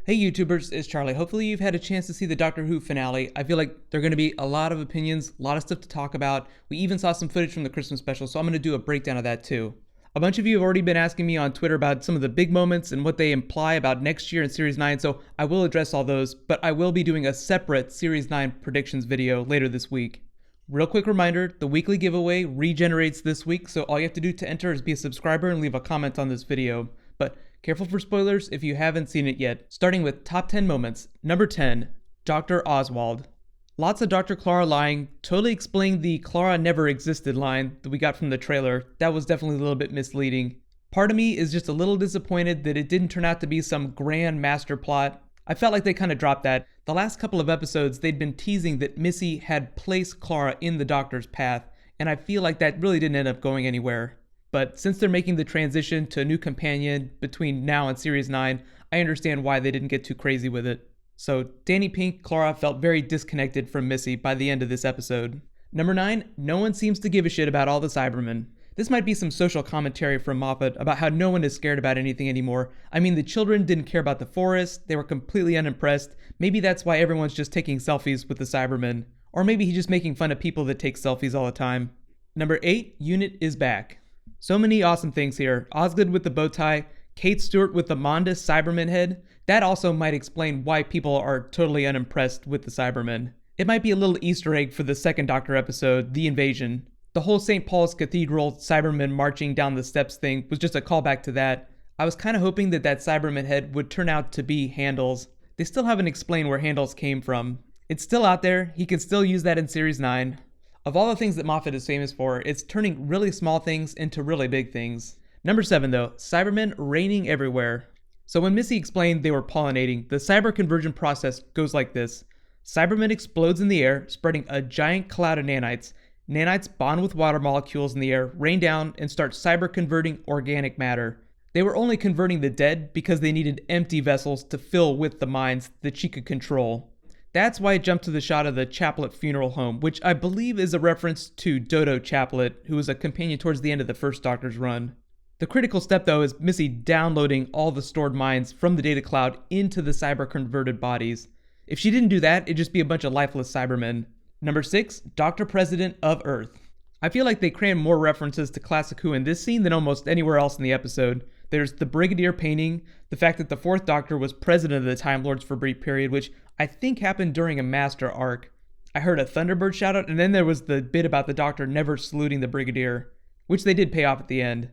Hey YouTubers, it's Charlie. Hopefully you've had a chance to see the Doctor Who finale. I feel like there are going to be a lot of opinions, a lot of stuff to talk about. We even saw some footage from the Christmas special, so I'm going to do a breakdown of that too. A bunch of you have already been asking me on Twitter about some of the big moments and what they imply about next year in Series 9, so I will address all those, but I will be doing a separate Series 9 predictions video later this week. Real quick reminder, the weekly giveaway regenerates this week, so all you have to do to enter is be a subscriber and leave a comment on this video. But careful for spoilers if you haven't seen it yet. Starting with top 10 moments. Number 10, Dr. Oswald. Lots of Dr. Clara lying, totally explaining the Clara never existed line that we got from the trailer. That was definitely a little bit misleading. Part of me is just a little disappointed that it didn't turn out to be some grand master plot. I felt like they kind of dropped that. The last couple of episodes, they'd been teasing that Missy had placed Clara in the Doctor's path, and I feel like that really didn't end up going anywhere. But since they're making the transition to a new companion between now and Series 9, I understand why they didn't get too crazy with it. So Danny Pink, Clara felt very disconnected from Missy by the end of this episode. Number 9, no one seems to give a shit about all the Cybermen. This might be some social commentary from Moffat about how no one is scared about anything anymore. I mean, the children didn't care about the forest, they were completely unimpressed. Maybe that's why everyone's just taking selfies with the Cybermen. Or maybe he's just making fun of people that take selfies all the time. Number 8, Unit is back. So many awesome things here. Osgood with the bow tie, Kate Stewart with the Mondas Cyberman head. That also might explain why people are totally unimpressed with the Cybermen. It might be a little Easter egg for the second Doctor episode, The Invasion. The whole St. Paul's Cathedral Cybermen marching down the steps thing was just a callback to that. I was kind of hoping that Cyberman head would turn out to be Handel's. They still haven't explained where Handel's came from. It's still out there, he can still use that in Series 9. Of all the things that Moffat is famous for, it's turning really small things into really big things. Number 7 though, Cybermen reigning everywhere. So when Missy explained they were pollinating, the cyber conversion process goes like this. Cybermen explodes in the air, spreading a giant cloud of nanites. Nanites bond with water molecules in the air, rain down, and start cyber converting organic matter. They were only converting the dead because they needed empty vessels to fill with the minds that she could control. That's why it jumped to the shot of the Chaplet funeral home, which I believe is a reference to Dodo Chaplet, who was a companion towards the end of the first Doctor's run. The critical step though is Missy downloading all the stored minds from the data cloud into the cyber-converted bodies. If she didn't do that, it'd just be a bunch of lifeless Cybermen. Number 6, Dr. President of Earth. I feel like they crammed more references to Classic Who in this scene than almost anywhere else in the episode. There's the Brigadier painting, the fact that the 4th Doctor was president of the Time Lords for a brief period, which I think happened during a Master arc. I heard a Thunderbird shout out, and then there was the bit about the Doctor never saluting the Brigadier, which they did pay off at the end.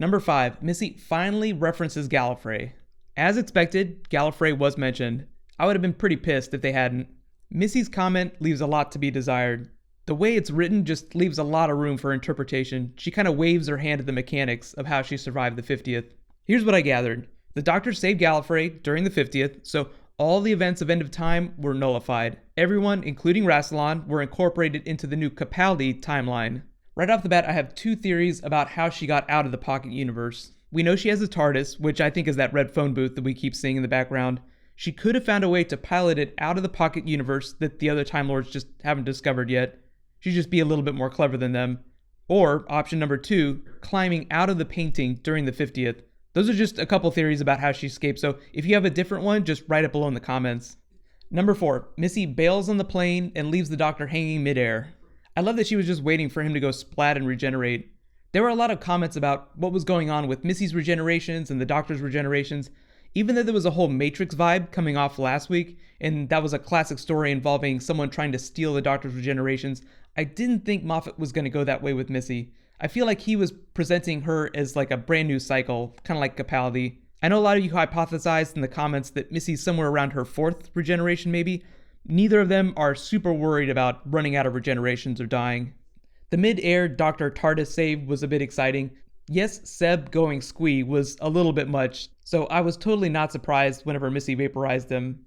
Number 5, Missy finally references Gallifrey. As expected, Gallifrey was mentioned. I would have been pretty pissed if they hadn't. Missy's comment leaves a lot to be desired. The way it's written just leaves a lot of room for interpretation. She kind of waves her hand at the mechanics of how she survived the 50th. Here's what I gathered. The Doctor saved Gallifrey during the 50th, so all the events of End of Time were nullified. Everyone, including Rassilon, were incorporated into the new Capaldi timeline. Right off the bat, I have 2 theories about how she got out of the Pocket Universe. We know she has a TARDIS, which I think is that red phone booth that we keep seeing in the background. She could have found a way to pilot it out of the Pocket Universe that the other Time Lords just haven't discovered yet. She'd just be a little bit more clever than them. Or, option number 2, climbing out of the painting during the 50th. Those are just a couple theories about how she escaped, so if you have a different one, just write it below in the comments. Number 4, Missy bails on the plane and leaves the Doctor hanging midair. I love that she was just waiting for him to go splat and regenerate. There were a lot of comments about what was going on with Missy's regenerations and the Doctor's regenerations. Even though there was a whole Matrix vibe coming off last week, and that was a classic story involving someone trying to steal the Doctor's regenerations, I didn't think Moffat was going to go that way with Missy. I feel like he was presenting her as like a brand new cycle, kind of like Capaldi. I know a lot of you hypothesized in the comments that Missy's somewhere around her 4th regeneration maybe. Neither of them are super worried about running out of regenerations or dying. The mid-air Dr. TARDIS save was a bit exciting. Yes, Seb going squee was a little bit much, so I was totally not surprised whenever Missy vaporized him.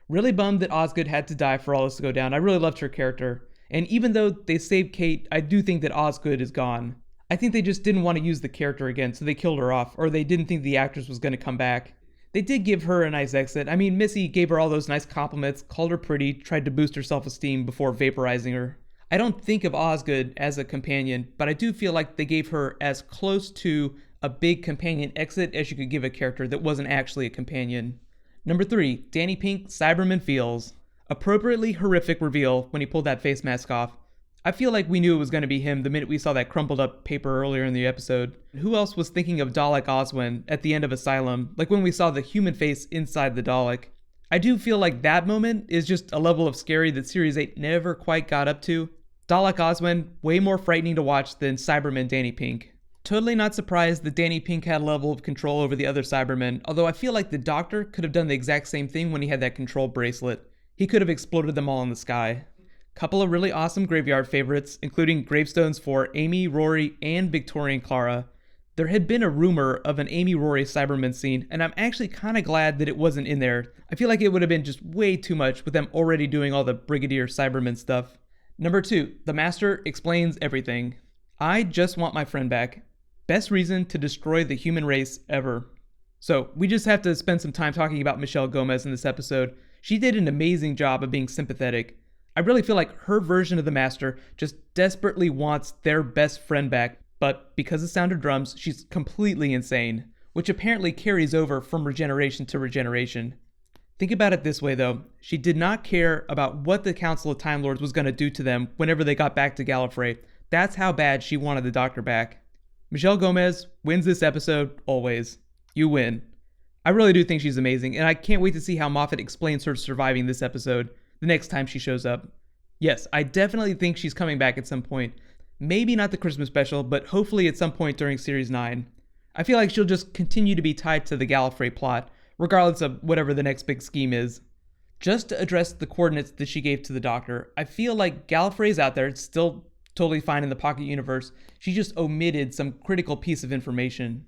Really bummed that Osgood had to die for all this to go down. I really loved her character. And even though they saved Kate, I do think that Osgood is gone. I think they just didn't want to use the character again, so they killed her off, or they didn't think the actress was going to come back. They did give her a nice exit. I mean, Missy gave her all those nice compliments, called her pretty, tried to boost her self-esteem before vaporizing her. I don't think of Osgood as a companion, but I do feel like they gave her as close to a big companion exit as you could give a character that wasn't actually a companion. Number 3, Danny Pink, Cyberman Feels. Appropriately horrific reveal when he pulled that face mask off. I feel like we knew it was going to be him the minute we saw that crumpled up paper earlier in the episode. Who else was thinking of Dalek Oswin at the end of Asylum, like when we saw the human face inside the Dalek? I do feel like that moment is just a level of scary that Series 8 never quite got up to. Dalek Oswin, way more frightening to watch than Cyberman Danny Pink. Totally not surprised that Danny Pink had a level of control over the other Cybermen, although I feel like the Doctor could have done the exact same thing when he had that control bracelet. He could have exploded them all in the sky. Couple of really awesome graveyard favorites, including gravestones for Amy, Rory, and Victoria and Clara. There had been a rumor of an Amy Rory Cyberman scene, and I'm actually kind of glad that it wasn't in there. I feel like it would have been just way too much with them already doing all the Brigadier Cyberman stuff. Number 2, the Master explains everything. I just want my friend back. Best reason to destroy the human race ever. So, we just have to spend some time talking about Michelle Gomez in this episode. She did an amazing job of being sympathetic. I really feel like her version of the Master just desperately wants their best friend back, but because of Sound of Drums, she's completely insane, which apparently carries over from regeneration to regeneration. Think about it this way though, she did not care about what the Council of Time Lords was going to do to them whenever they got back to Gallifrey. That's how bad she wanted the Doctor back. Michelle Gomez wins this episode, always. You win. I really do think she's amazing, and I can't wait to see how Moffat explains her surviving this episode the next time she shows up. Yes, I definitely think she's coming back at some point. Maybe not the Christmas special, but hopefully at some point during Series 9. I feel like she'll just continue to be tied to the Gallifrey plot, regardless of whatever the next big scheme is. Just to address the coordinates that she gave to the Doctor, I feel like Gallifrey's out there, it's still totally fine in the Pocket Universe, she just omitted some critical piece of information.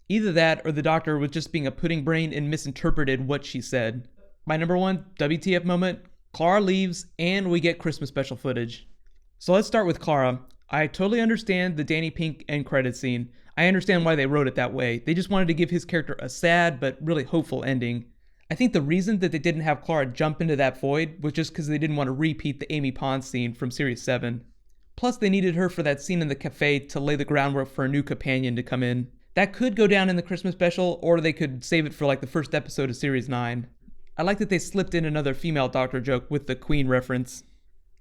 Either that, or the Doctor was just being a pudding brain and misinterpreted what she said. My number 1 WTF moment, Clara leaves, and we get Christmas special footage. So let's start with Clara. I totally understand the Danny Pink end credit scene. I understand why they wrote it that way. They just wanted to give his character a sad but really hopeful ending. I think the reason that they didn't have Clara jump into that void was just because they didn't want to repeat the Amy Pond scene from Series 7. Plus they needed her for that scene in the cafe to lay the groundwork for a new companion to come in. That could go down in the Christmas special, or they could save it for like the first episode of Series 9. I like that they slipped in another female Doctor joke with the Queen reference.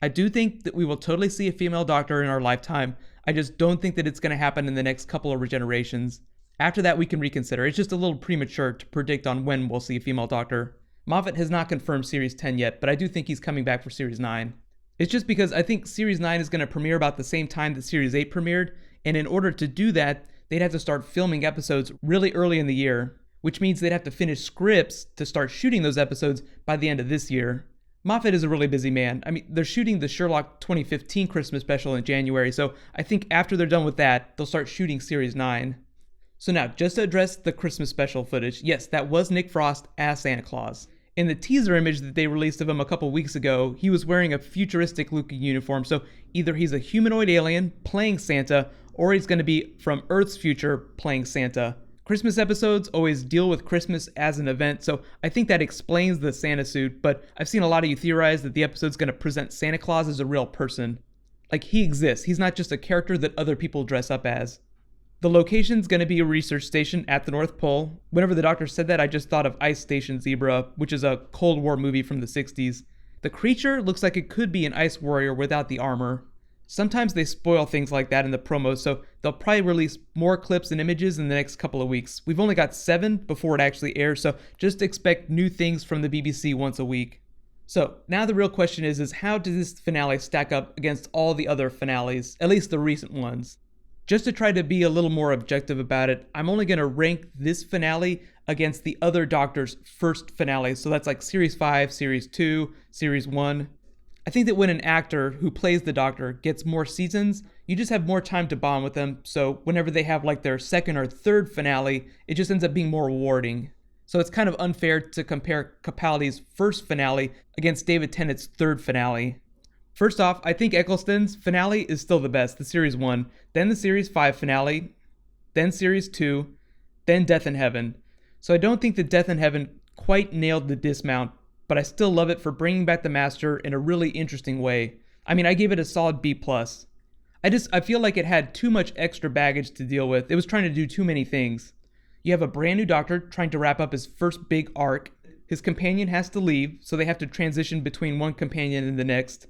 I do think that we will totally see a female Doctor in our lifetime. I just don't think that it's going to happen in the next couple of regenerations. After that, we can reconsider. It's just a little premature to predict on when we'll see a female Doctor. Moffat has not confirmed Series 10 yet, but I do think he's coming back for Series 9. It's just because I think Series 9 is going to premiere about the same time that Series 8 premiered, and in order to do that, they'd have to start filming episodes really early in the year, which means they'd have to finish scripts to start shooting those episodes by the end of this year. Moffat is a really busy man. I mean, they're shooting the Sherlock 2015 Christmas special in January, so I think after they're done with that, they'll start shooting Series 9. So now, just to address the Christmas special footage, yes, that was Nick Frost as Santa Claus. In the teaser image that they released of him a couple weeks ago, he was wearing a futuristic looking uniform, so either he's a humanoid alien playing Santa, or he's going to be from Earth's future playing Santa. Christmas episodes always deal with Christmas as an event, so I think that explains the Santa suit, but I've seen a lot of you theorize that the episode's going to present Santa Claus as a real person. Like, he exists. He's not just a character that other people dress up as. The location's going to be a research station at the North Pole. Whenever the Doctor said that, I just thought of Ice Station Zebra, which is a Cold War movie from the 60s. The creature looks like it could be an ice warrior without the armor. Sometimes they spoil things like that in the promos, so they'll probably release more clips and images in the next couple of weeks. We've only got 7 before it actually airs, so just expect new things from the BBC once a week. So now the real question is how does this finale stack up against all the other finales, at least the recent ones? Just to try to be a little more objective about it, I'm only going to rank this finale against the other Doctor's first finales. So that's like Series 5, Series 2, Series 1. I think that when an actor who plays the Doctor gets more seasons, you just have more time to bond with them. So whenever they have like their second or third finale, it just ends up being more rewarding. So it's kind of unfair to compare Capaldi's first finale against David Tennant's third finale. First off, I think Eccleston's finale is still the best, the Series 1, then the Series 5 finale, then Series 2, then Death in Heaven. So I don't think that Death in Heaven quite nailed the dismount, but I still love it for bringing back the Master in a really interesting way. I mean, I gave it a solid B+. I feel like it had too much extra baggage to deal with. It was trying to do too many things. You have a brand new Doctor trying to wrap up his first big arc. his companion has to leave, so they have to transition between one companion and the next.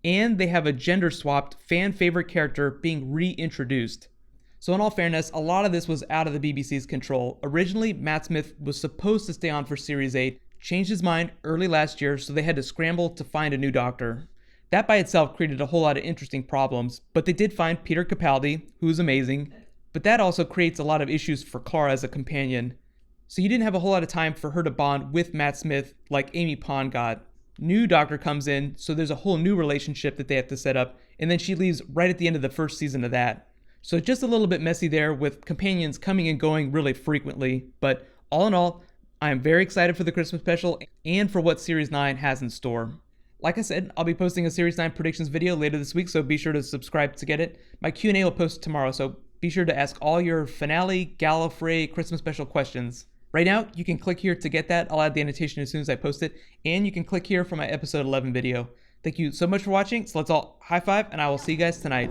And they have a gender-swapped, fan-favorite character being reintroduced. So in all fairness, a lot of this was out of the BBC's control. Originally, Matt Smith was supposed to stay on for Series 8, changed his mind early last year, so they had to scramble to find a new doctor. That by itself created a whole lot of interesting problems, but they did find Peter Capaldi, who is amazing, but that also creates a lot of issues for Clara as a companion. So you didn't have a whole lot of time for her to bond with Matt Smith like Amy Pond got. New doctor comes in, so there's a whole new relationship that they have to set up, and then she leaves right at the end of the first season of that. So just a little bit messy there with companions coming and going really frequently, but all in all, I am very excited for the Christmas special and for what Series 9 has in store. Like I said, I'll be posting a Series 9 predictions video later this week, so be sure to subscribe to get it. My Q&A will post tomorrow, so be sure to ask all your finale, Gallifrey, Christmas special questions. Right now, you can click here to get that. I'll add the annotation as soon as I post it, and you can click here for my episode 11 video. Thank you so much for watching, so let's all high five, and I will see you guys tonight.